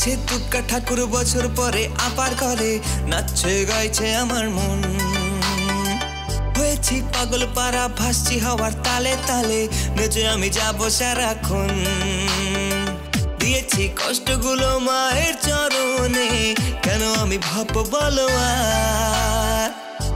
এসেছে দুর্গা ঠাকুর বছর পরে আবার ঘরে, নাচছে গাইছে আমার মন। হয়েছি পাগল পারা, ভাসছি হওয়ার তালে তালে, নেচে আমি যাবো সারাক্ষণ। দিয়েছি কষ্টগুলো মায়ের চরণে, কেন আমি ভাববো বলো আর।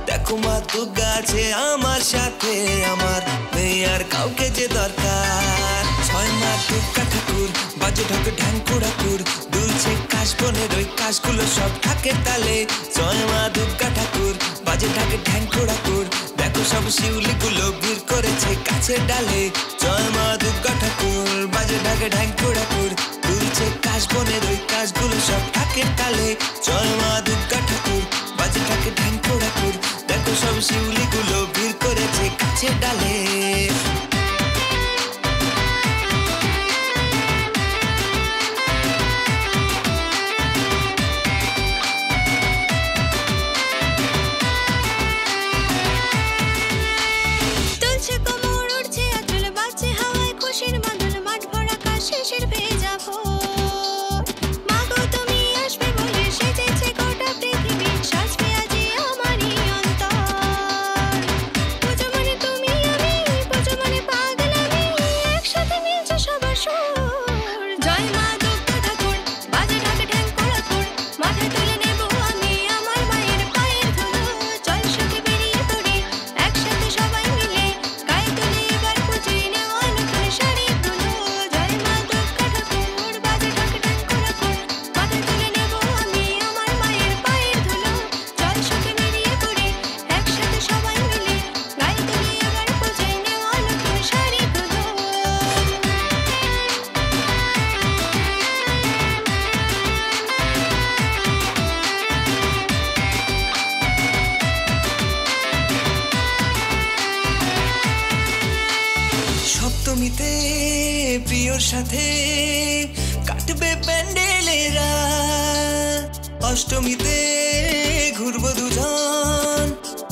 দেখো মা দুর্গা আছে আমার সাথে, আমার নেই আর কাউকে যে দরকার। ছয় মা দুর্গা ঠাকুর, বাজে ঢাক ঢ্যাং কুড়াকুর, দুলছে কাশ বনের ওই কাশগুলো সব ঢাকের তালে। ছয় মা দুর্গা ঠাকুর, বাজে ঢাক ঢ্যাং কুড়াকুর, দেখো সব শিউলিগুলো ভিড় করেছে গাছের ডালে। জয় মা দুর্গা ঠাকুর, বাজে ঢাক ঢ্যাং কুড়াকুর, দুলছে কাশ বনের ওই কাশগুলো সব ঢাকের তালে। জয় মা দুর্গা ঠাকুর, বাজে ঢাক ঢ্যাং কুড়াকুর, দেখো সব শিউলিগুলো ভিড় করেছে গাছের ডালে। সপ্তমীতে প্রিয়র সাথে কাটবে প্যান্ডেলেরা, অষ্টমীতে ঘুরবো দুজন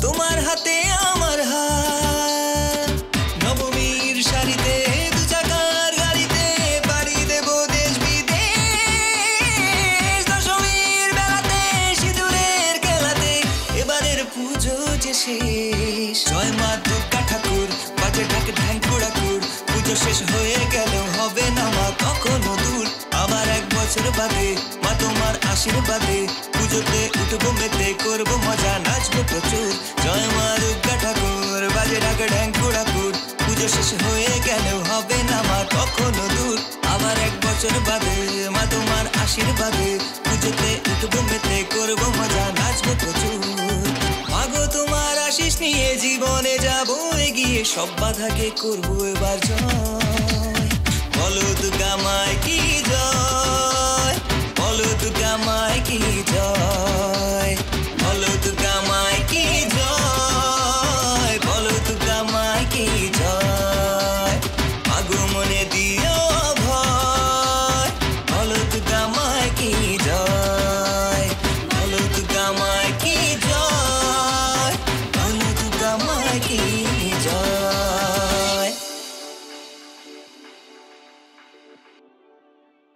তোমার হাতে আমার হাত। নবমীর শাড়িতে দু চাকার গাড়িতে বাড়ি দেব দেশ বিদেশ। দশমীর বেলাতে সিঁদুরের খেলাতে এবারের পুজো যে শেষ। জয় মা দুর্গা ঠাকুর, বাজে ঢাক ঢ্যাং কুড়াকুর, পুজো শেষ হয়ে গেল হবে না মা কখনো দূর। আবার এক বছর বাদে মা তোমার আশীর্বাদে পুজোতে উঠবো মেতে, করবো মজা, নাচবো প্রচুর। জয় মা দুর্গা ঠাকুর, বাজে ঢাক ঢ্যাং কুড়াকুর, পুজো শেষ হয়ে গেল হবে না মা কখনো দূর। আবার এক বছর বাদে মা তোমার আশীর্বাদে পুজোতে উঠবো মেতে, করবো মজা, নাচবো প্রচুর। মাগো তোমার আশিস নিয়ে জীবনে যাবো এগিয়ে, সব বাধাকে করবো এবার জয়। বলো দুর্গা মায় কি জয়।